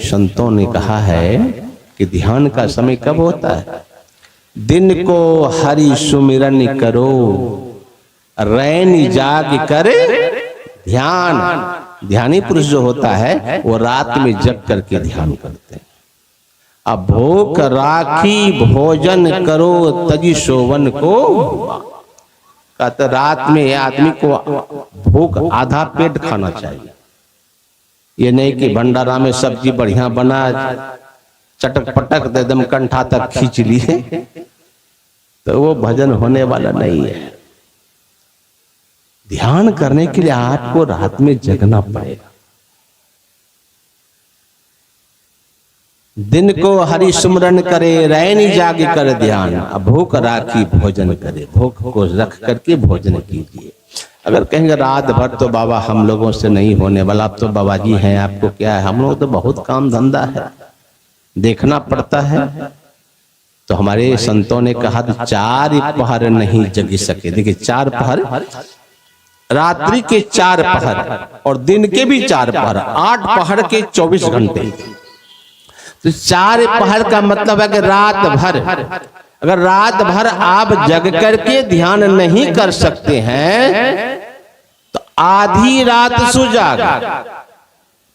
संतों ने कहा है कि ध्यान का समय कब होता है? दिन को हरि सुमिरन करो, रैन जाग करे ध्यान। ध्यानी पुरुष जो होता है वो रात में जग करके ध्यान करते हैं। अब भूख राखी भोजन करो तजी सोवन को। कहते रात में आदमी को भूख आधा पेट खाना चाहिए। ये नहीं कि भंडारा में सब्जी बढ़िया बना चटक पटक एकदम कंठा तक खींच लिए, तो वो भजन होने वाला नहीं है। ध्यान करने के लिए आपको रात में जगना पड़ेगा। दिन को हरि सुमरन करे, रैन जाग कर ध्यान। अब भूख राखी भोजन करे, भूख को रख करके भोजन कीजिए। अगर कहेंगे रात भर तो बाबा हम लोगों से नहीं होने वाला, आप तो बाबा जी हैं, आपको क्या है, हम लोग तो बहुत काम धंधा है, देखना पड़ता है। तो हमारे संतों ने कहा 4 पहर नहीं जग सके। देखिए 4 पहर, रात्रि के 4 पहर और दिन के भी 4 पहर, 8 पहर के 24 घंटे। तो 4 पहर का मतलब है कि रात भर, अगर रात भर आप जग करके ध्यान नहीं कर सकते हैं तो आधी रात सो जाग,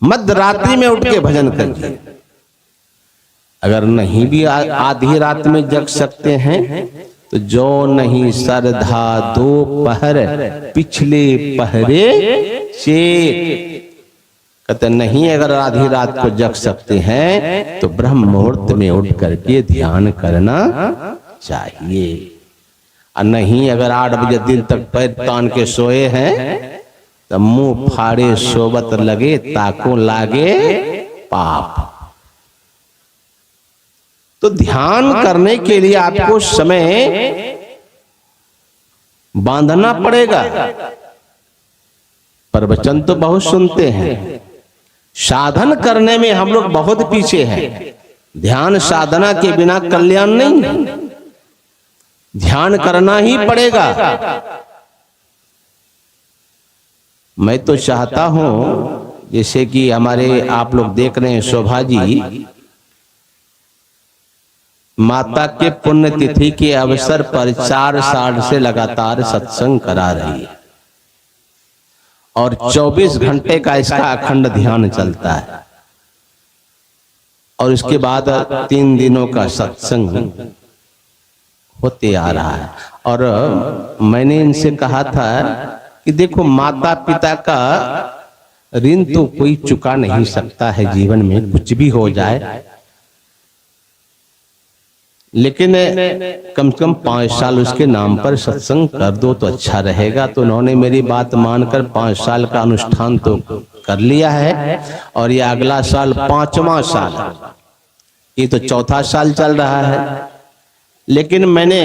मध्य रात्रि में उठ के भजन करिए। अगर नहीं भी आधी रात में जग सकते हैं तो जो नहीं श्रद्धा 2 पहर पिछले पहरे चेक। कहते नहीं, अगर आधी रात को जग सकते हैं तो ब्रह्म मुहूर्त में उठ करके ध्यान करना चाहिए। और नहीं, अगर 8 बजे दिन तक पैर तान के सोए हैं तो मुंह फाड़े सोबत लगे, ताको लागे पाप। तो ध्यान करने के लिए आपको समय बांधना पड़ेगा। प्रवचन तो बहुत सुनते हैं, साधन करने में हम लोग बहुत पीछे हैं। ध्यान साधना के बिना कल्याण नहीं है, ध्यान करना ही पड़ेगा। मैं तो चाहता हूं, जैसे कि हमारे आप लोग देख रहे हैं शोभा जी माता के पुण्यतिथि के अवसर पर 4 साल से लगातार सत्संग करा रही है और 24 घंटे का इसका अखंड ध्यान चलता है। और इसके बाद 3 दिनों का सत्संग होते आ रहा है। और मैंने इनसे कहा था कि देखो, माता पिता का ऋण तो कोई चुका नहीं सकता है, जीवन में कुछ भी हो जाए, लेकिन कम से कम 5 साल उसके नाम पर सत्संग कर दो तो अच्छा रहेगा। तो उन्होंने मेरी बात मानकर 5 साल का अनुष्ठान तो कर लिया है और ये अगला साल 5वां साल, ये तो 4था साल चल रहा है। लेकिन मैंने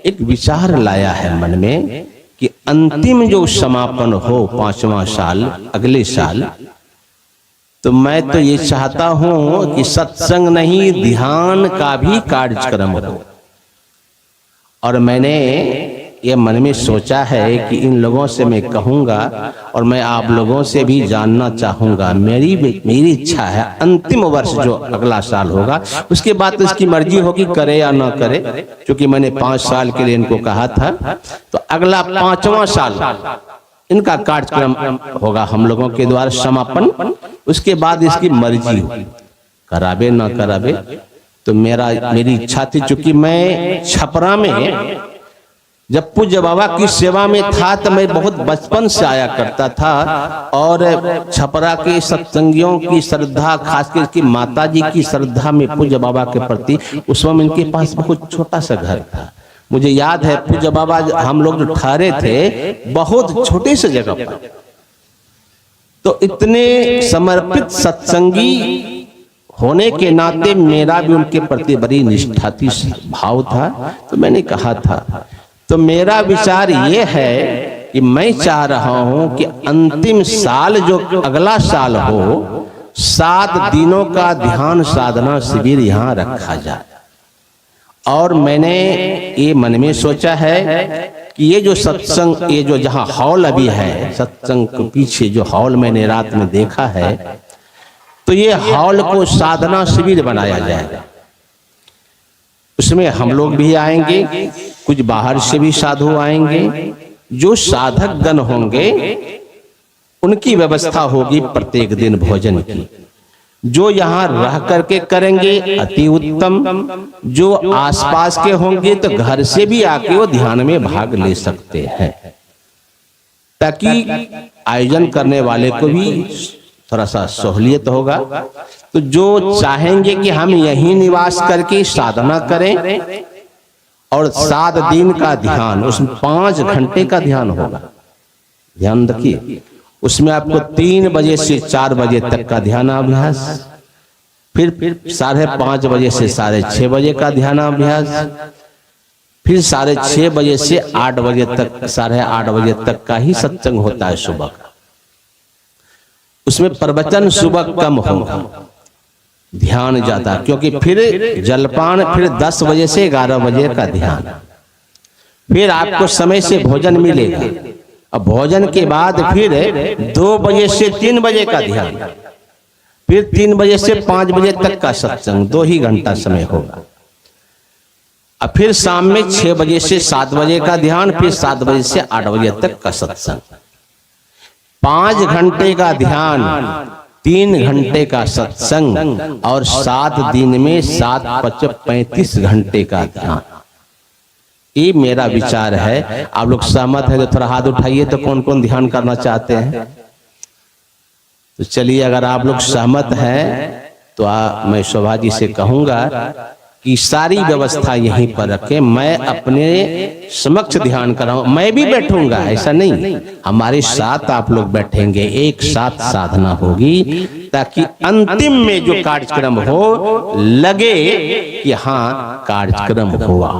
एक विचार लाया है मन में कि अंतिम जो समापन हो 5वां साल अगले साल, तो मैं तो ये चाहता हूं कि सत्संग नहीं, ध्यान का भी कार्यक्रम हो। और मैंने ये मन में सोचा है कि इन लोगों से मैं कहूंगा और मैं आप लोगों से भी जानना चाहूंगा। मेरी इच्छा है अंतिम वर्ष जो अगला साल होगा, उसके बाद तो इसकी मर्जी होगी करे या ना करे, क्योंकि मैंने 5 साल के लिए इनको कहा था। तो अगला 5वां साल इनका कार्यक्रम होगा हम लोगों के द्वारा समापन। उसके बाद इसकी मर्जी होगी, करावे ना करावे। तो मेरी इच्छा थी, चूंकि मैं छपरा में जब पूज्य बाबा की सेवा में था तो मैं बहुत बचपन से आया करता था, और छपरा के सत्संगियों की श्रद्धा, खासकर की माता जी की श्रद्धा में पूज्य बाबा के प्रति, उस समय इनके पास बहुत छोटा सा घर था। मुझे याद है पूज्य बाबा हम लोग जो ठहरे थे बहुत छोटे से जगह पर, तो इतने समर्पित सत्संगी होने के नाते मेरा भी उनके प्रति बड़ी निष्ठा थी, भाव था। तो मैंने कहा था, तो मेरा विचार ये है कि मैं चाह रहा हूं कि अंतिम साल जो अगला साल हो, 7 दिनों का ध्यान साधना शिविर यहाँ रखा जाए। और मैंने ये मन में सोचा है कि ये जो सत्संग, ये जो जहाँ हॉल अभी है, सत्संग के पीछे जो हॉल मैंने रात में देखा है, तो ये हॉल को साधना शिविर बनाया जाएगा। उसमें हम लोग भी आएंगे, कुछ बाहर से भी साधु आएंगे। जो साधक गण होंगे उनकी व्यवस्था होगी प्रत्येक दिन भोजन की। जो यहाँ रह करके करेंगे अति उत्तम, जो आसपास के होंगे तो घर से भी आके वो ध्यान में भाग ले सकते हैं, ताकि आयोजन करने वाले को भी थोड़ा सा सहूलियत होगा। तो जो चाहेंगे कि हम यहीं निवास करके साधना करें और 7 दिन का ध्यान, उसमें 5 घंटे का ध्यान होगा। ध्यान रखिए, उसमें आपको 3 बजे से 4 बजे तक का ध्यानाभ्यास, फिर 5:30 बजे से 6:30 बजे का ध्यानाभ्यास, फिर 6:30 बजे से 8 बजे तक 8:30 बजे तक का ही सत्संग होता है सुबह का। उसमें प्रवचन सुबह कम होगा, ध्यान ज्यादा, क्योंकि फिर जलपान, फिर 10 बजे से 11 बजे का ध्यान, फिर आपको समय से भोजन मिलेगा। अब भोजन के बाद फिर 2 बजे से 3 बजे का ध्यान, फिर 3 बजे से 5 बजे तक का सत्संग, 2 ही घंटा समय होगा। अब फिर शाम में 6 बजे से 7 बजे का ध्यान, फिर 7 बजे से 8 बजे तक का सत्संग। 5 घंटे का ध्यान, 3 घंटे का सत्संग और 7 दिन में 7 × 5 35 घंटे का ध्यान। ये मेरा विचार है। आप लोग सहमत है तो थोड़ा हाथ उठाइए, तो कौन कौन ध्यान करना चाहते हैं? तो चलिए, अगर आप लोग सहमत हैं तो मैं शोभा जी से कहूंगा कि सारी व्यवस्था यहीं पर रखें, मैं अपने समक्ष ध्यान कराऊं, मैं भी बैठूंगा, ऐसा नहीं, हमारे साथ आप लोग बैठेंगे, एक साथ साधना होगी, ताकि अंतिम में जो कार्यक्रम हो लगे कि हाँ कार्यक्रम हुआ।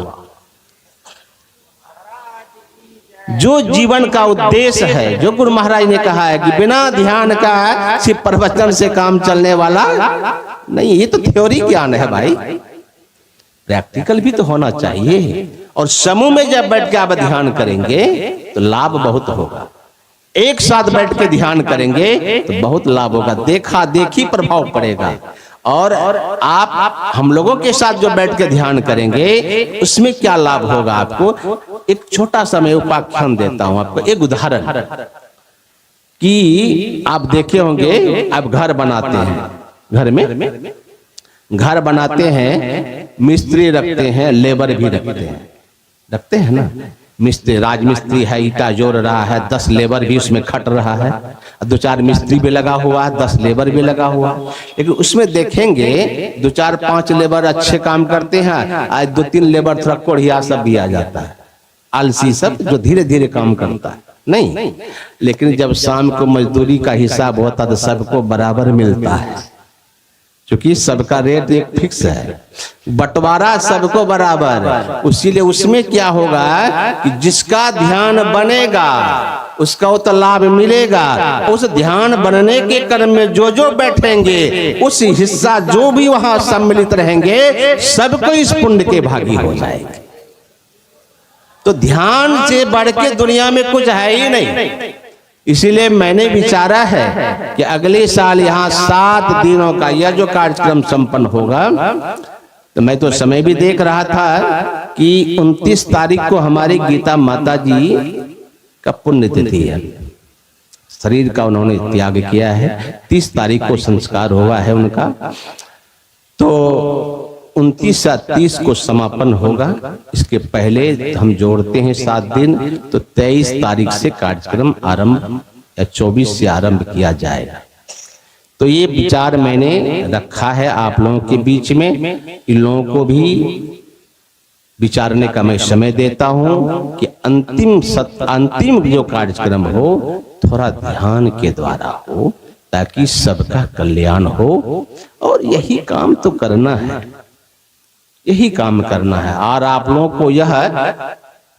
जो जीवन का उद्देश्य है, जो गुरु महाराज ने कहा है कि बिना ध्यान का सिर्फ प्रवचन से काम चलने वाला नहीं, ये तो थ्योरी ज्ञान है भाई, प्रैक्टिकल भी तो होना चाहिए। और समूह में जब बैठ के आप ध्यान करेंगे तो लाभ बहुत होगा। एक साथ बैठ के ध्यान करेंगे तो बहुत लाभ होगा, देखा देखी प्रभाव पड़ेगा। और आप हम लोगों के साथ जो बैठ के ध्यान करेंगे उसमें क्या लाभ होगा आपको, एक छोटा सा मैं उपाख्यान देता हूं आपको, एक उदाहरण कि आप देखे होंगे, आप घर बनाते हैं, घर बनाते हैं, मिस्त्री रखते हैं, लेबर भी रखते हैं ना। मिस्त्री, राजमिस्त्री है, ईटा जोड़ रहा है, 10 लेबर भी उसमें खट रहा है, 2-4 मिस्त्री भी लगा हुआ है, 10 लेबर भी लगा हुआ। लेकिन उसमें देखेंगे 2-4-5 लेबर अच्छे काम करते हैं, आज 2-3 लेबर थोड़ा कोढ़िया सब भी आ जाता है, आलसी सब, जो धीरे धीरे काम करता है नहीं। लेकिन जब शाम को मजदूरी का हिसाब होता तो सबको बराबर मिलता है, क्योंकि सबका रेट एक फिक्स है, बंटवारा सबको बराबर। इसीलिए उसमें क्या होगा कि जिसका ध्यान बनेगा उसका तो लाभ मिलेगा। उस ध्यान बनने के क्रम में जो जो बैठेंगे, उस हिस्सा जो भी वहां सम्मिलित रहेंगे, सबको इस पुण्य के भागी हो जाएंगे। तो ध्यान से बढ़ के दुनिया में कुछ है ही नहीं। इसीलिए मैंने विचारा है कि अगले साल यहाँ 7 दिनों का यह जो कार्यक्रम संपन्न होगा, तो मैं तो समय भी देख रहा था कि 29 तारीख को हमारी गीता माता जी का पुण्यतिथि है, शरीर का उन्होंने त्याग किया है। 30 तारीख को संस्कार हुआ है उनका, तो 29 या 30 को समापन होगा। इसके पहले हम जोड़ते हैं 7 दिन, तो 23 तारीख से कार्यक्रम आरंभ या 24 से आरंभ किया जाएगा। तो ये विचार मैंने रखा है आप लोगों के बीच में, इन लोगों को भी विचारने का मैं समय देता हूं कि अंतिम जो कार्यक्रम हो थोड़ा ध्यान के द्वारा हो, ताकि सबका कल्याण हो। और यही काम तो करना है, यही काम करना है। और आप लोगों को यह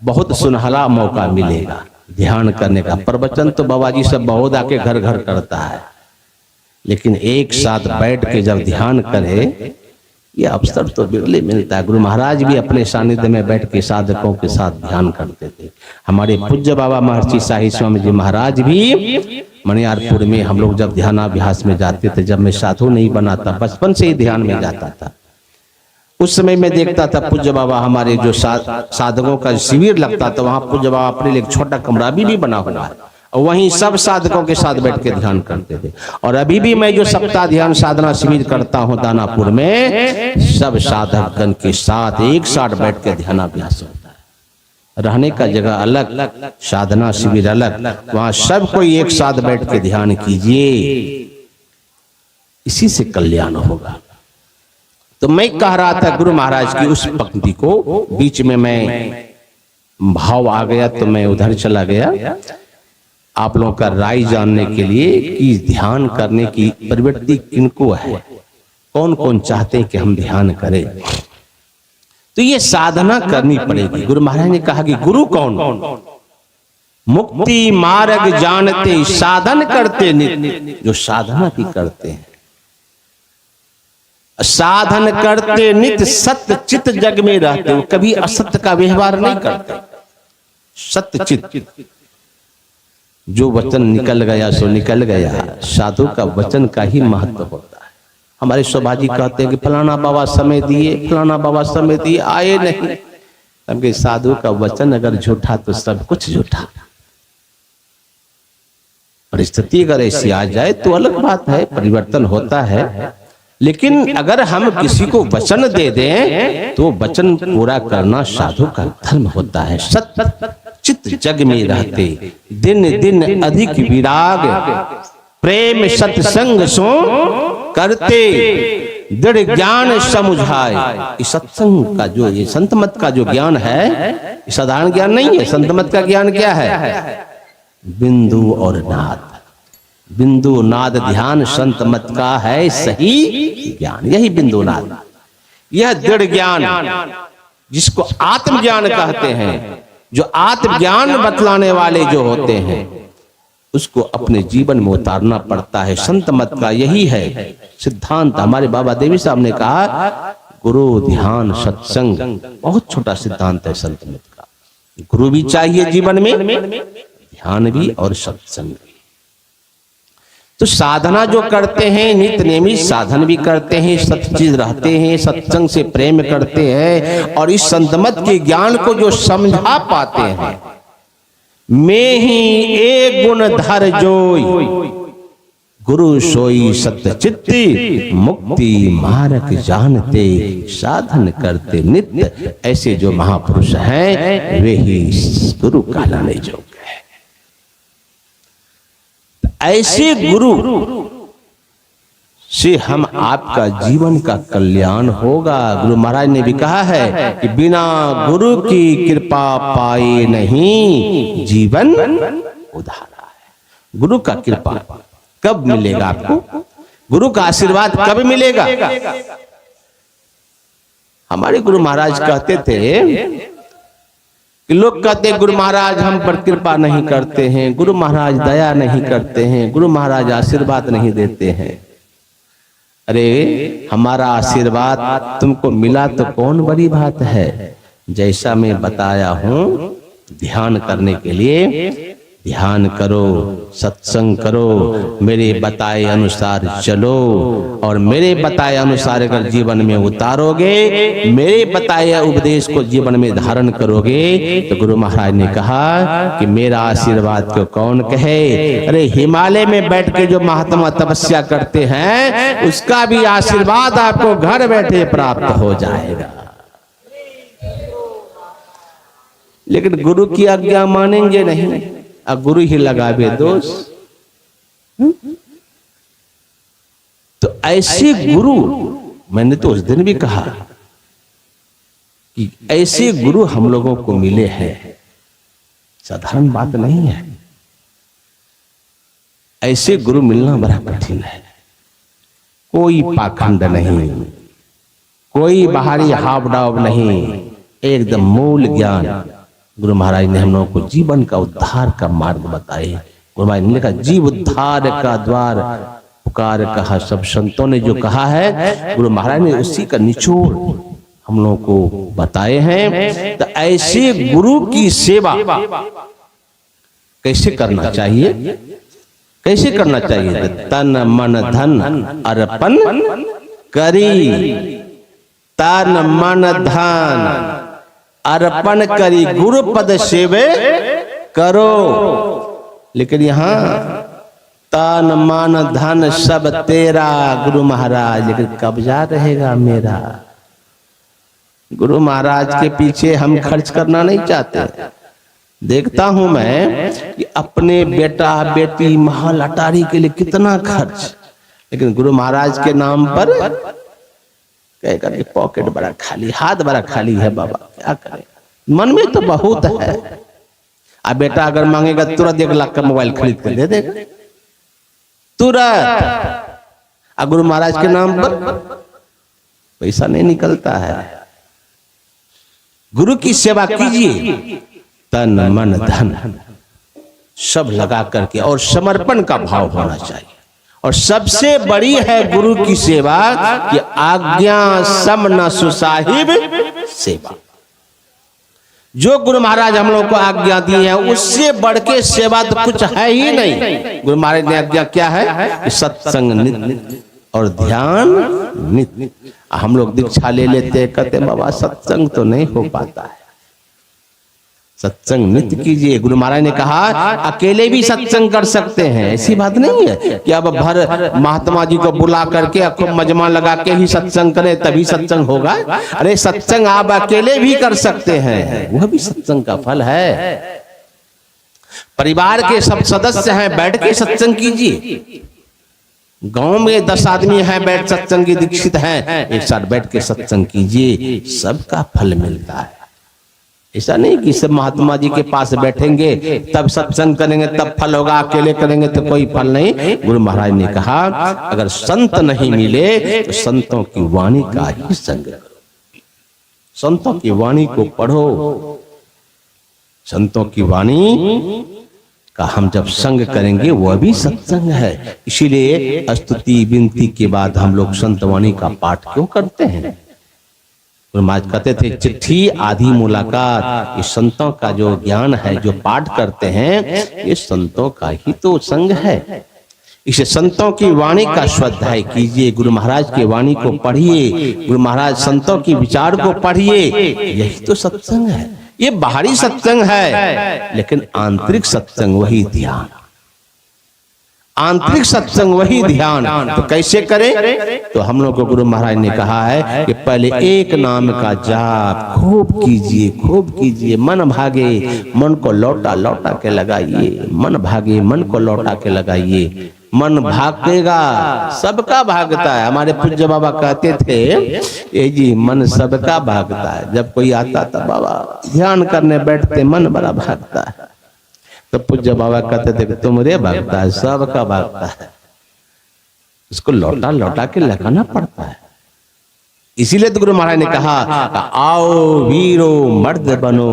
बहुत सुनहरा मौका मिलेगा ध्यान करने का। प्रवचन तो बाबा जी सब बहुत आके घर घर करता है, लेकिन एक साथ बैठ के जब ध्यान करे, ये अवसर तो बिरले मिलता है। गुरु महाराज भी अपने सानिध्य में बैठ के साधकों के साथ ध्यान करते थे। हमारे पूज्य बाबा महर्षि शाही स्वामी जी महाराज भी मणियारपुर में हम लोग जब ध्यानाभ्यास में जाते थे, जब मैं साधु नहीं बना था, बचपन से ही ध्यान में जाता था, उस समय मैं देखता था पूज्य बाबा हमारे जो साधकों का शिविर लगता था, वहां पूज्य बाबा अपने लिए एक छोटा कमरा भी बना हुआ है, और वहीं सब साधकों के साथ बैठ के ध्यान करते थे। और अभी भी मैं जो सप्ताह ध्यान साधना शिविर करता हूं दानापुर में, सब साधकगण के साथ एक साथ बैठ के ध्यानाभ्यास होता है। रहने का जगह अलग, साधना शिविर अलग, वहां सब कोई एक साथ बैठ के ध्यान कीजिए, इसी से कल्याण होगा। तो मैं कह रहा था गुरु महाराज की उस पंक्ति को, बीच में मैं भाव आ गया तो मैं उधर चला गया, आप लोगों का राय जानने के लिए कि ध्यान करने की प्रवृत्ति किनको है, कौन कौन चाहते हैं कि हम ध्यान करें। तो ये साधना करनी पड़ेगी। गुरु महाराज ने कहा कि गुरु कौन? मुक्ति मार्ग जानते साधन करते नित्य, जो साधना भी करते हैं, साधन करते नित्य सत्य चित जग में रहते, वो कभी असत्य का व्यवहार नहीं करते, सत्य चित। जो वचन निकल गया सो निकल गया, साधु का वचन का ही महत्व होता है। हमारे शोभाजी कहते हैं कि फलाना बाबा समय दिए, फलाना बाबा समय दिए, आए नहीं। क्योंकि साधु का वचन अगर झूठा तो सब कुछ झूठा। परिस्थिति अगर ऐसी आ जाए तो अलग बात है, परिवर्तन होता है, लेकिन अगर हम किसी को वचन दे दें तो वचन पूरा करना साधु का धर्म होता है। सत्य चित्त जग में रहते, दिन दिन अधिक विराग, प्रेम सत्संग सो करते, दृढ़ ज्ञान समुझाए। इस सत्संग का जो, ये संत मत का जो ज्ञान है, ये साधारण ज्ञान नहीं है। संत मत का ज्ञान क्या है? बिंदु और नाद, बिंदु नाद ध्यान संत मत का है सही ज्ञान, यही बिंदु नाद। यह दृढ़ ज्ञान जिसको आत्मज्ञान कहते हैं, जो आत्मज्ञान बतलाने वाले जो होते हैं, उसको अपने जीवन में उतारना पड़ता है। संत मत का यही है सिद्धांत। हमारे बाबा देवी साहब ने कहा गुरु ध्यान सत्संग, बहुत छोटा सिद्धांत है संत मत का। गुरु भी चाहिए जीवन में, ध्यान भी और सत्संग भी। तो साधना जो करते हैं, नित्य नियमित साधन भी करते हैं, सच्चित रहते हैं, सत्संग से प्रेम करते हैं, और इस संतमत के ज्ञान को जो समझा पाते हैं, मैं ही एक गुण धर जोई, गुरु सोई सत्य चित्ती, मुक्ति मार्ग जानते साधन करते नित्य। ऐसे जो महापुरुष हैं वे ही गुरु कहलाने योग्य। ऐसे गुरु से हम आपका जीवन का कल्याण होगा। गुरु महाराज ने भी कहा है कि बिना गुरु की कृपा पाए नहीं जीवन उधारा है। गुरु का कृपा कब मिलेगा आपको? गुरु का आशीर्वाद कब मिलेगा? हमारे गुरु महाराज कहते थे कि लोग कहते हैं गुरु महाराज हम पर कृपा नहीं करते हैं, गुरु महाराज दया नहीं करते हैं, गुरु महाराज आशीर्वाद नहीं देते हैं। अरे हमारा आशीर्वाद तुमको मिला तो कौन बड़ी बात है। जैसा मैं बताया हूं, ध्यान करने के लिए ध्यान करो, सत्संग करो, मेरे बताए अनुसार चलो, और मेरे बताए अनुसार अगर जीवन में उतारोगे, मेरे बताए उपदेश को जीवन में धारण करोगे, तो गुरु महाराज ने कहा कि मेरा आशीर्वाद को कौन कहे। अरे हिमालय में बैठ के जो महात्मा तपस्या करते हैं, उसका भी आशीर्वाद आपको घर बैठे प्राप्त हो जाएगा। लेकिन गुरु की आज्ञा मानेंगे नहीं, अब गुरु ही लगावे दोष। तो ऐसे गुरु, मैंने तो उस दिन भी कहा कि ऐसे गुरु हम लोगों को मिले हैं, साधारण बात नहीं है। ऐसे गुरु मिलना बड़ा कठिन है। कोई पाखंड नहीं, कोई बाहरी हाव डाव नहीं, एकदम मूल ज्ञान। गुरु महाराज ने हम लोगों को जीवन का उद्धार का मार्ग बताए। गुरु महाराज ने लिखा जीव उद्धार का द्वार पुकार कहा। सब संतों ने जो कहा है, गुरु महाराज ने उसी का निचोड़ हम लोगों को बताए हैं। तो ऐसे गुरु की सेवा कैसे करना चाहिए, कैसे करना चाहिए? तन मन धन अर्पण करी, तन मन धन अर्पण करी, गुरु पद सेवे करो। लेकिन यहाँ तन मन धन सब तेरा गुरु महाराज, लेकिन कब्जा रहेगा मेरा। गुरु महाराज के पीछे हम खर्च करना नहीं चाहते। देखता हूं मैं कि अपने बेटा बेटी महल अटारी के लिए कितना खर्च, लेकिन गुरु महाराज के नाम पर कहेगा कि पॉकेट बड़ा खाली, हाथ बड़ा खाली है बाबा, क्या करें? मन में तो बहुत है। अब बेटा अगर मांगेगा तुरंत 1 लाख का मोबाइल खरीद कर दे देगा तुरंत। अब गुरु महाराज के नाम पर पैसा नहीं निकलता है। गुरु की सेवा कीजिए, तन मन धन सब लगा करके, और समर्पण का भाव होना चाहिए। और सबसे बड़ी है गुरु की सेवा कि आज्ञा सम न सुसाहिब सेवा। जो गुरु महाराज हम लोग को आज्ञा दी है, उससे बढ़ के सेवा तो कुछ है ही नहीं। गुरु महाराज ने आज्ञा क्या है? सत्संग नित्य और ध्यान नित्य। हम लोग दीक्षा ले लेते, कहते बाबा सत्संग तो नहीं हो पाता है। सत्संग नित्य कीजिए। गुरु महाराज ने कहा अकेले भी सत्संग कर सकते हैं, ऐसी बात नहीं है कि अब भर महात्मा जी को बुला करके खूब मजमा लगा के ही सत्संग करें तभी सत्संग होगा। अरे सत्संग आप अकेले भी कर सकते हैं, वह भी सत्संग का फल है। परिवार के सब सदस्य हैं, बैठ के सत्संग कीजिए। गांव में 10 आदमी हैं, बैठ सत्संग की दीक्षित हैं, एक साथ बैठ के सत्संग कीजिए, सबका फल मिलता है। ऐसा नहीं कि सब महात्मा जी के पास बैठेंगे तब सत्संग करेंगे तब फल होगा, अकेले करेंगे तो कोई फल नहीं। गुरु महाराज ने कहा अगर संत नहीं मिले तो संतों की वाणी का ही संग करो, संतों की वाणी को पढ़ो। संतों की वाणी का हम जब संग करेंगे वह भी सत्संग है। इसीलिए स्तुति विनती के बाद हम लोग संत वाणी का पाठ क्यों करते हैं? गुरु महाराज कहते थे चिट्ठी आधी मुलाकात। ये संतों का जो ज्ञान है, जो पाठ करते हैं, ये संतों का ही तो संग है। इसे संतों की वाणी का स्वाध्याय कीजिए, गुरु महाराज की वाणी को पढ़िए, गुरु महाराज संतों की विचार को पढ़िए, यही तो सत्संग है। ये बाहरी सत्संग है, लेकिन आंतरिक सत्संग वही ध्यान, आंतरिक सत्संग वही ध्यान। तो कैसे करें? तो हम लोग को गुरु महाराज ने कहा है कि पहले एक नाम का जाप खूब कीजिए, खूब कीजिए। मन भागे मन को लौटा लौटा के लगाइए, मन भागे मन को लौटा के लगाइए। मन भागेगा, सबका भागता है। हमारे पूज्य बाबा कहते थे ये जी मन सबका भागता है। जब कोई आता था बाबा ध्यान करने बैठते, मन बड़ा भागता है। तो पूज्य बाबा कहते थे तुम रे भागता है, सबका भागता है, उसको लौटा लौटा के लगाना पड़ता है। इसीलिए तो गुरु महाराज ने कहा आओ वीरो मर्द बनो,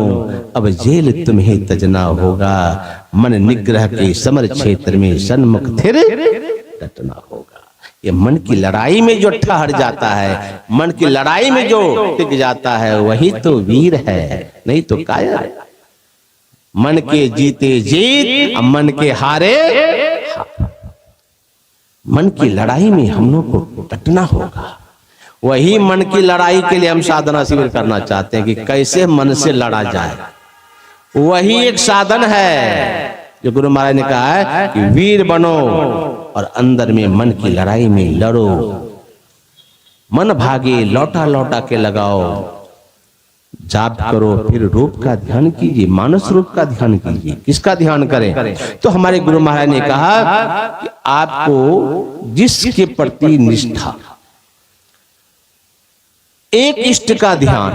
अब जेल तुम्हें तजना होगा। मन निग्रह के समर क्षेत्र में सन्मुख थिर डटना होगा। ये मन की लड़ाई में जो ठहर जाता है, मन की लड़ाई में जो टिक जाता है, वही तो वीर है, नहीं तो कायर है। मन के जीते जीत, मन के हारे हार। मन की लड़ाई में हम लोग को डटना होगा। वही मन की लड़ाई के लिए हम साधना शिविर करना चाहते हैं कि कैसे मन से लड़ा जाए। वही एक साधन है जो गुरु महाराज ने कहा है कि वीर बनो और अंदर में मन की लड़ाई में लड़ो। मन भागे लौटा लौटा के लगाओ, जाप करो, फिर रूप का ध्यान कीजिए, मानस रूप का ध्यान कीजिए। किसका ध्यान करें? तो हमारे गुरु महाराज ने कहा कि आपको जिसके प्रति निष्ठा, एक इष्ट का ध्यान,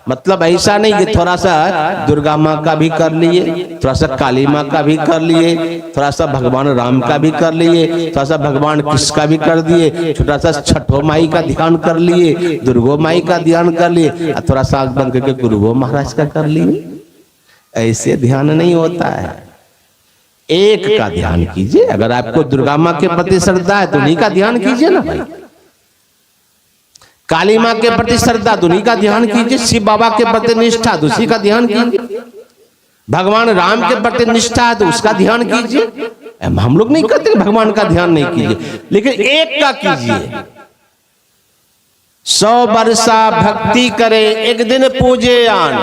मतलब ऐसा नहीं कि थोड़ा सा दुर्गा माँ का भी कर लिए, थोड़ा सा काली माँ का भी कर लिए, थोड़ा सा भगवान राम का भी कर लिए, थोड़ा सा भगवान कृष्ण का भी कर दिए, छोटा सा छठो माई का ध्यान कर लिए, दुर्गो माई का ध्यान कर लिए, थोड़ा सा आंख बंद करके गुरुगो महाराज का कर लिए। ऐसे ध्यान नहीं होता है। एक का ध्यान कीजिए। अगर आपको दुर्गा माँ के प्रति श्रद्धा है तो उन्हीं का ध्यान कीजिए ना भाई। काली माँ के प्रति श्रद्धा, उन्हीं का ध्यान कीजिए। शिव बाबा के प्रति निष्ठा, उसी का ध्यान कीजिए। भगवान राम के प्रति निष्ठा है तो उसका ध्यान कीजिए। हम लोग नहीं कहते भगवान का ध्यान नहीं कीजिए, लेकिन एक का कीजिए। 100 वर्षा भक्ति करे, एक दिन पूजे आन,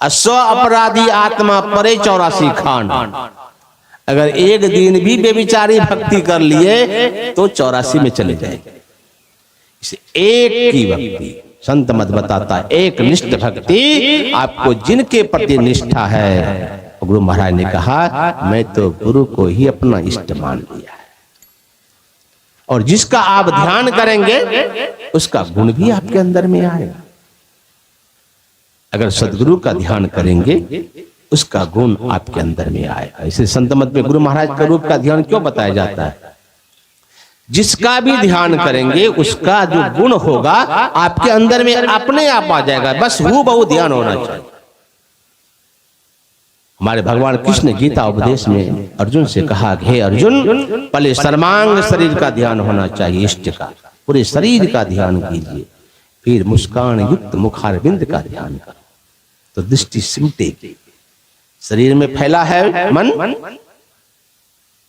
100 अपराधी आत्मा परे 84 खान। अगर एक दिन भी बेविचारी भक्ति कर लिए तो 84 में चले जाएंगे। इसे एक की भक्ति संत मत बताता, एक निष्ठ भक्ति। आपको जिनके प्रति निष्ठा है, गुरु महाराज ने कहा मैं तो गुरु को ही अपना इष्ट मान लिया है। और जिसका आप ध्यान करेंगे उसका गुण भी आपके अंदर में आएगा। अगर सदगुरु का ध्यान करेंगे उसका गुण आपके अंदर में आएगा। इसे संत मत में गुरु महाराज का रूप का ध्यान क्यों बताया जाता है? जिसका भी ध्यान करेंगे उसका जो गुण होगा आपके अंदर में अपने आप आ जाएगा। बस हूबहू ध्यान होना चाहिए। हमारे भगवान कृष्ण गीता उपदेश में अर्जुन से कहा, हे अर्जुन, पहले सर्वांग शरीर का ध्यान होना चाहिए, इष्ट का, पूरे शरीर का ध्यान कीजिए, फिर मुस्कान युक्त मुखारविंद का ध्यान करो तो दृष्टि सिमटेगी। शरीर में फैला है मन,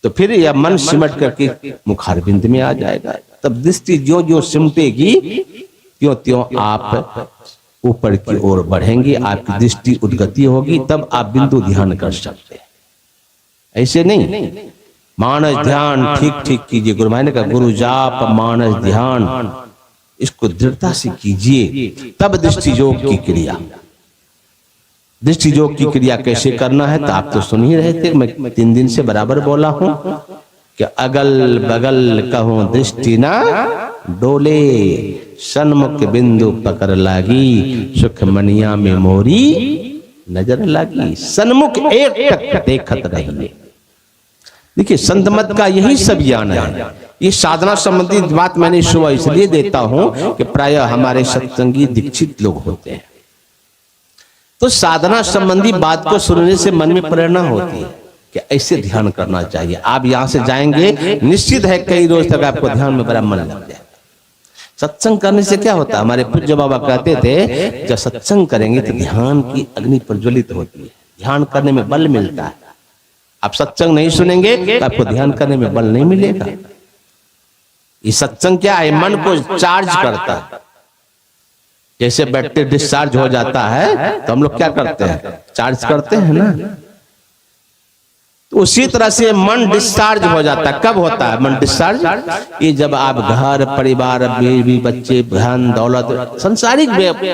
तो फिर यह मन सिमट करके मुखारविंद में आ जाएगा। तब दृष्टि ज्यों ज्यों सिमटेगी त्यों त्यों आप ऊपर की ओर बढ़ेंगे, आपकी दृष्टि उद्गति होगी, तब आप बिंदु ध्यान कर सकते हैं। ऐसे नहीं, मानस ध्यान ठीक ठीक कीजिए। गुरु महाराज ने कहा गुरु जाप मानस ध्यान, इसको दृढ़ता से कीजिए, तब दृष्टि योग की क्रिया। दृष्टि योग की क्रिया कैसे करना है तो आप तो सुन ही रहे थे, मैं 3 दिन से बराबर बोला हूं कि अगल बगल कहूं दृष्टि ना डोले, सन्मुख बिंदु पकड़ लागी, सुख मनिया में मोरी नजर लागी। सन्मुख एक टक देखत रहिए। देखिए संत मत का यही सब ज्ञान है। ये साधना संबंधी बात मैंने सुबह इसलिए देता हूं कि प्रायः हमारे सत्संगी दीक्षित लोग होते हैं, तो साधना संबंधी बात को सुनने से मन में प्रेरणा होती है कि ऐसे ध्यान करना चाहिए। आप यहां से जाएंगे, निश्चित है कई रोज तक आपको ध्यान में बड़ा मन लग जाए। सत्संग करने से क्या होता है? हमारे पूज्य बाबा कहते थे जब सत्संग करेंगे तो ध्यान की अग्नि प्रज्वलित होती है, ध्यान करने में बल मिलता है। आप सत्संग नहीं सुनेंगे तो आपको ध्यान करने में बल नहीं मिलेगा। ये सत्संग क्या है? मन को चार्ज करता है। जैसे बैटरी डिस्चार्ज हो जाता है तो हम लोग क्या करते हैं? चार्ज करते हैं ना। तो उसी तरह से मन डिस्चार्ज हो जाता है। कब होता है मन डिस्चार्ज? ये जब आप घर परिवार बीवी बच्चे धन दौलत संसारिक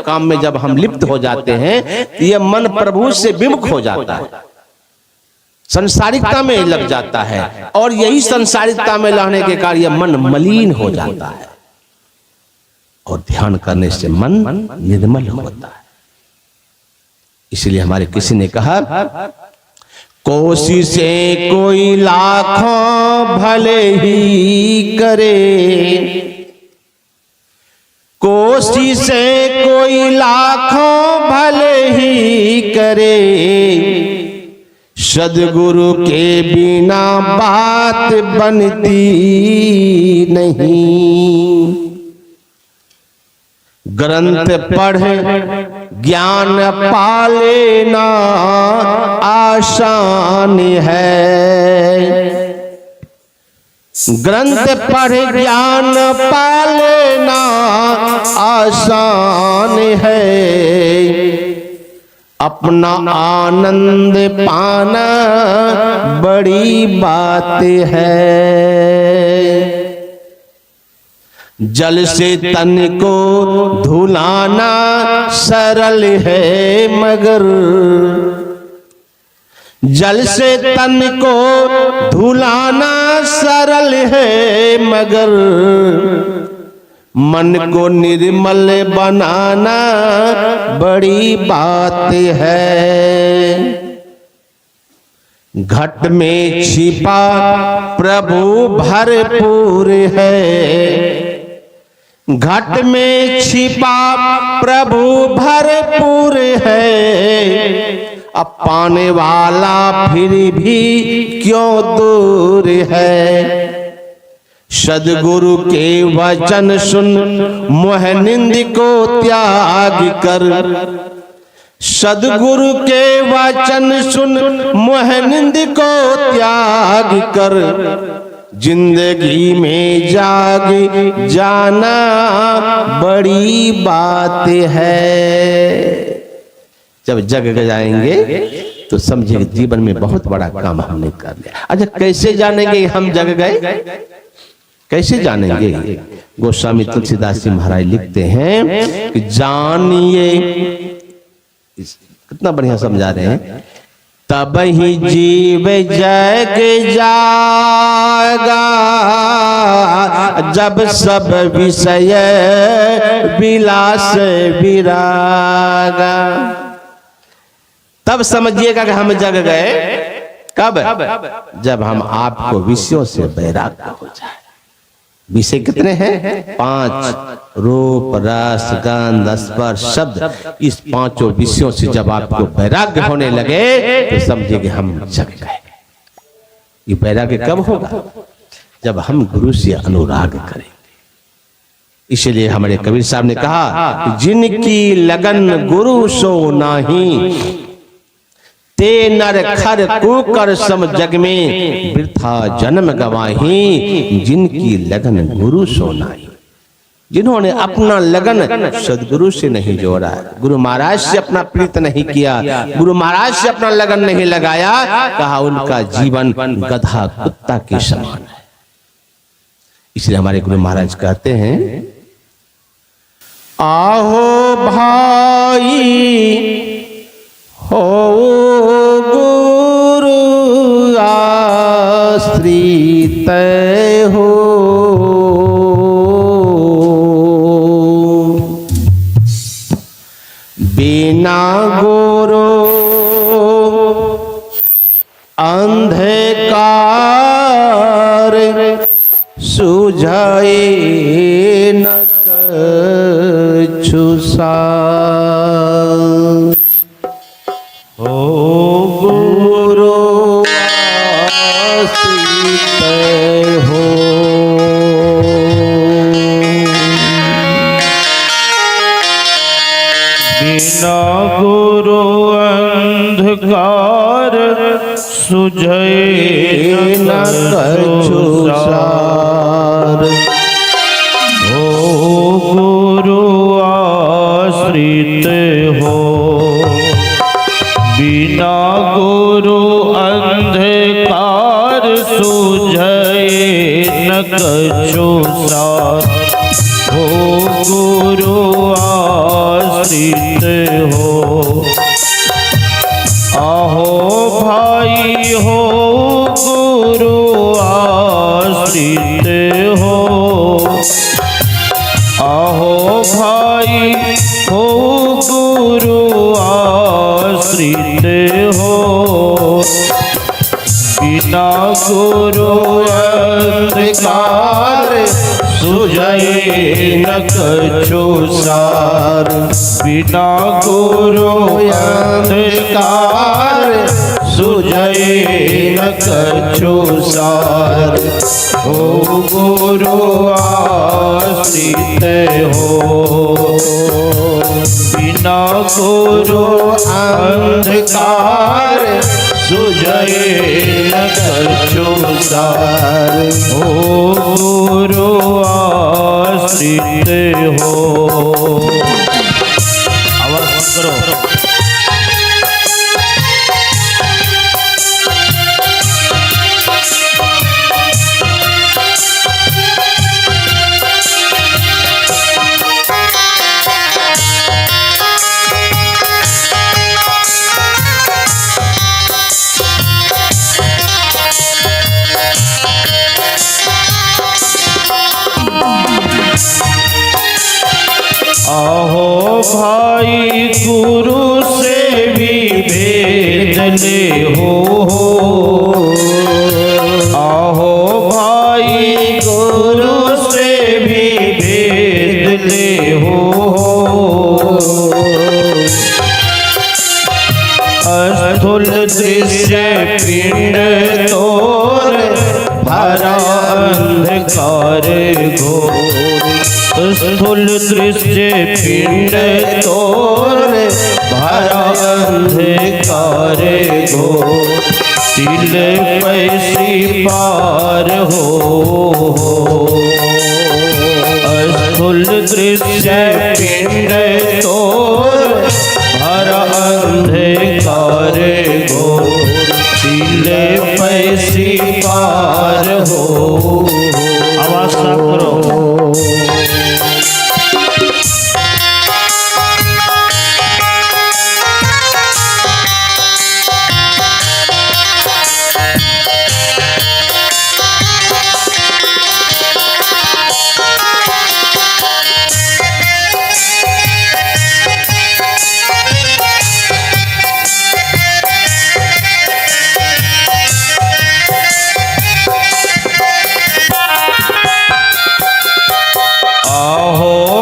काम में जब हम लिप्त हो जाते हैं तो ये मन प्रभु से विमुख हो जाता है, संसारिकता में लग जाता है। और यही संसारिकता में रहने के कारण यह मन मलिन हो जाता है और ध्यान करने से मन निर्मल होता है। इसलिए हमारे किसी ने कहा कोशिशें कोई लाखों भले ही करे, कोशिशें कोई लाखों भले ही करे, सद्गुरु के बिना बात बनती नहीं। ग्रंथ पढ़ ज्ञान पा लेना आसान है, ग्रंथ पढ़ ज्ञान पा लेना आसान है, अपना आनंद पाना बड़ी बात है। जल से तन को धुलाना सरल है मगर, जल से तन को धुलाना सरल है मगर, मन को निर्मल बनाना बड़ी बात है। घट में छिपा प्रभु भरपूर है, घट में छिपा प्रभु भरपूर है, अब पाने वाला फिर भी क्यों दूर है। सद्गुरु के वचन सुन मोह निंद को त्याग कर, सदगुरु के वचन सुन मोहनिंद को त्याग कर, जिंदगी में जाग जाना बड़ी बात है। जब जग जाएंगे तो समझिए जीवन में बहुत बड़ा काम हमने कर लिया। अच्छा, कैसे जानेंगे हम जग गए? कैसे जानेंगे? गोस्वामी तुलसीदास जी महाराज लिखते हैं कि जानिए, कितना बढ़िया समझा रहे हैं, तब ही जीव जग जाएगा, जब सब विषय विलास विरागा। तब समझिएगा कि हम जग गए। कब? जब हम आपको विषयों से वैराग्य हो जाए। विषय कितने हैं? 5, रूप, रस, गंध, स्पर्श, शब्द। इस 5 विषयों से जब आपको वैराग्य होने लगे तो समझिए कि हम जग गए। ये वैराग्य कब होगा? जब हम गुरु से अनुराग करेंगे। इसलिए हमारे कबीर साहब ने कहा, जिनकी लगन गुरु सो नाही, ते नर खर कुकर सम जग में, वृथा जन्म गवाही। जिनकी लगन गुरु सो नाही, जिन्होंने अपना लगन सदगुरु से नहीं जोड़ा, गुरु महाराज से अपना प्रीत नहीं किया, गुरु महाराज से अपना लगन नहीं लगाया, कहा उनका जीवन गधा कुत्ता के समान है। इसलिए हमारे गुरु महाराज कहते हैं, आहो भाई हो गुरु आश्रित हो, बिना गुरु अंधकार सुझाए न कछुसा। बिना गुरु अंधकार सुझे न कछुसार। हो गुरु आश्रित हो, बिना गुरु अंधकार सुझे न कछुसार। हो गुरु आश्रित हो, आहो भाई हो गुरु आश्रित हो, आहो भाई हो गुरु आश्रित हो। बिना गुरु अंधकार सुझे न कछुसार। बिना गुरु अंधकार सुझे न कछुसार। हो गुरु आश्रित हो, बिना गुरु अंधकार सुझे न कछुसार। हो गुरु आश्रित हो। आवाज करो। आहो भाई गुरु से भी भेद ले हो, आहो भाई गुरु से भी भेद ले हो। स्थूल दृश्य पिंड तोर भरा अंधकार घोर। स्थूल दृश्य पिंड तोर भरा अंधकार घोर, तिल पैसी पार हो। अस्थूल दृश्य पिंड तोर, भरा अंधकार घोर, तिल पैसी पार हो। आवाज साफ करो।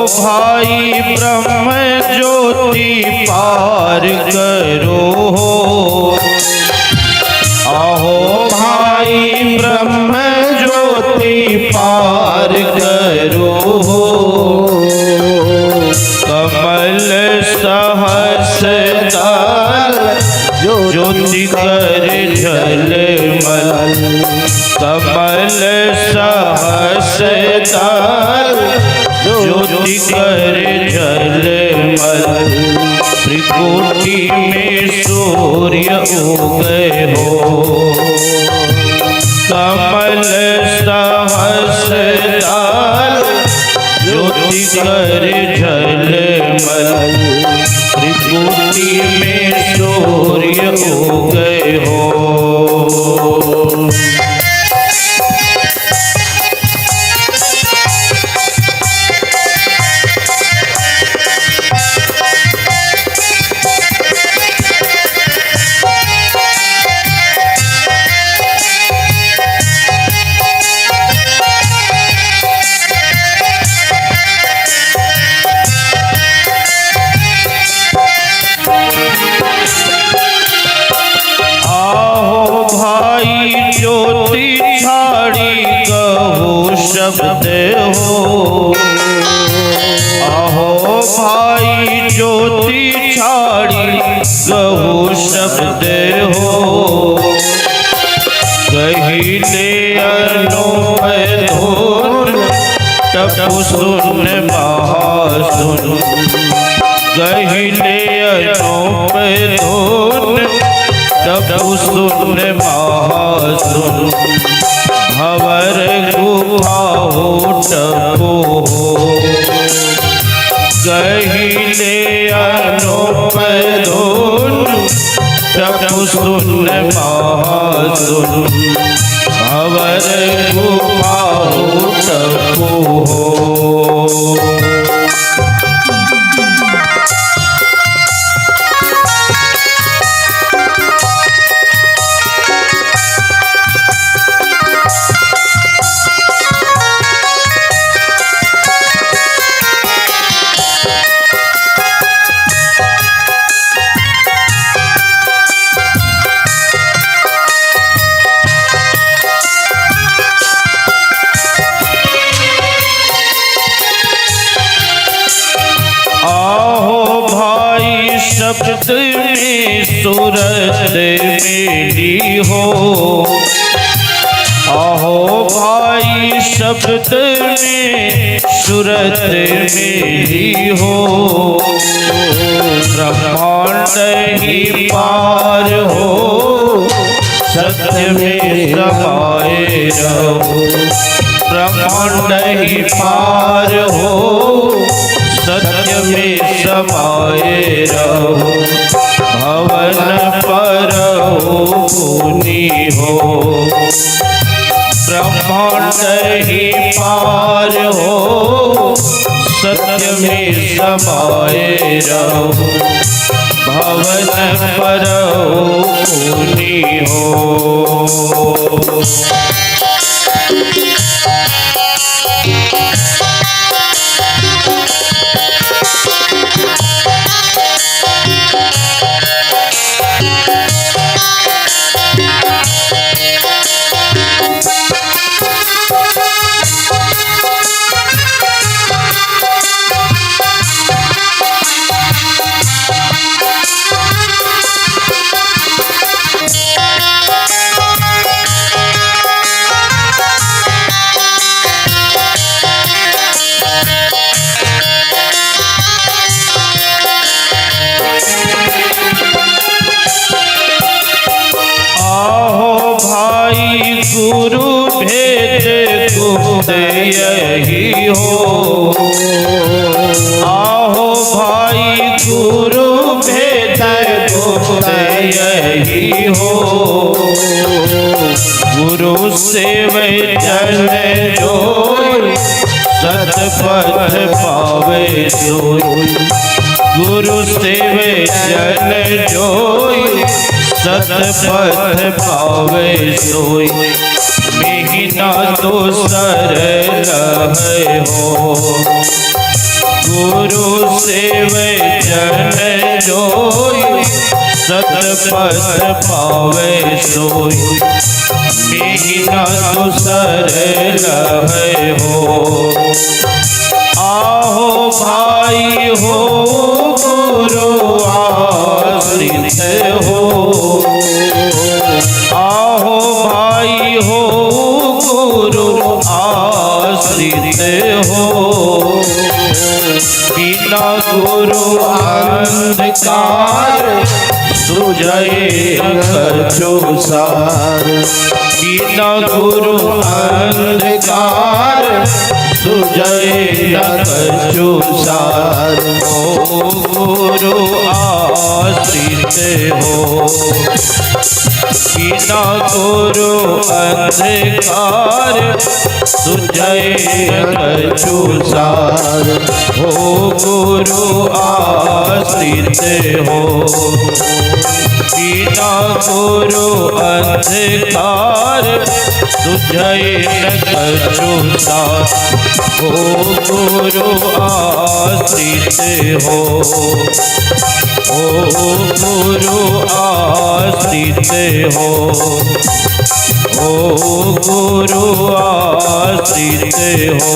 भाई ब्रह्म ज्योति पार करो, आहो भाई ब्रह्म ज्योति पार करो। कमल सहस दल ज्योति कर झलमल, कमल सहस दल ज्योति कर झलमल। त्रिकोटि में सूर्य उगए हो, कमल सहस दल ज्योति कर झलमल। त्रिकोटि में सूर्य उगए हो। ज्योति छाड़ी कहो शब्द हो, आहो भाई ज्योति छाड़ी कहो शब्द हो। कहिले अनुपय धुन तब सुन महासुन, कहिले अनुपय धुन तब सुन महासुन। भंवर गुफा टपो, कहिले अनुपय धुन तब सुन महासुन। भंवर गुफा टपो। शब्द में सूरत मेरी हो, आहो भाई शब्द में सूरत मेरी हो। ब्रह्मांड ही पार हो, सत्य में समाये रहो। ब्रह्मांड ही पार हो, सत्य में समाये रहो। भवन पर पुनि हो, ब्रह्मांड ही पार हो, सत्य में समाये रहो। भवन पर पुनि हो। आहो भाई गुरु भेद गुप्त यही हो, गुरु सेवै जन जोई सतपथ पावे सोई, गुरु सेवै जन जोई सतपथ पावे सोई, बिना दोसर लहै हो, गुरु सेवै जन जोई सतपथ पावे सोई, बिना दोसर लहै हो। आहो भाई हो गुरु आश्रित हो, आहो भाई हो गुरु आश्रित हो, बिना गुरु अंधकार सुझे कछु सार, बिना गुरु अंधकार सुझे कछु सार, ओ गुरु आश्रित हो, बिना गुरु अंधकार सुझे कछु सार, हो गुरु आश्रित हो, बिना गुरु अंधकार सुझे कछु सार, हो गुरु आश्रित हो, ओ गुरु आश्रित हो, ओ गुरु आश्रित हो,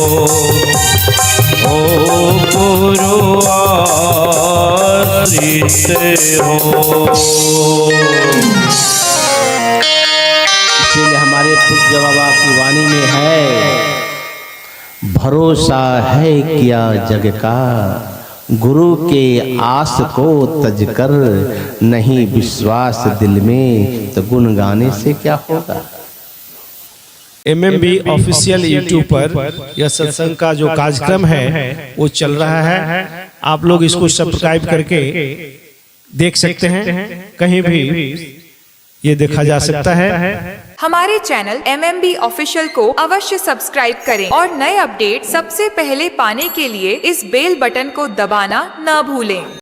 ओ गुरु आश्रित हो। इसीलिए हमारे पूज्य बाबा की वाणी में है, भरोसा है क्या जग का गुरु के आस को तज कर, नहीं विश्वास दिल में तो गुण गाने से क्या होगा। MMB ऑफिशियल यूट्यूब पर यह सत्संग का जो कार्यक्रम है वो चल रहा है। आप लोग इसको सब्सक्राइब करके देख सकते हैं, कहीं भी ये देखा जा सकता है। हमारे चैनल MMB ऑफिशियल को अवश्य सब्सक्राइब करें और नए अपडेट सबसे पहले पाने के लिए इस बेल बटन को दबाना न भूलें।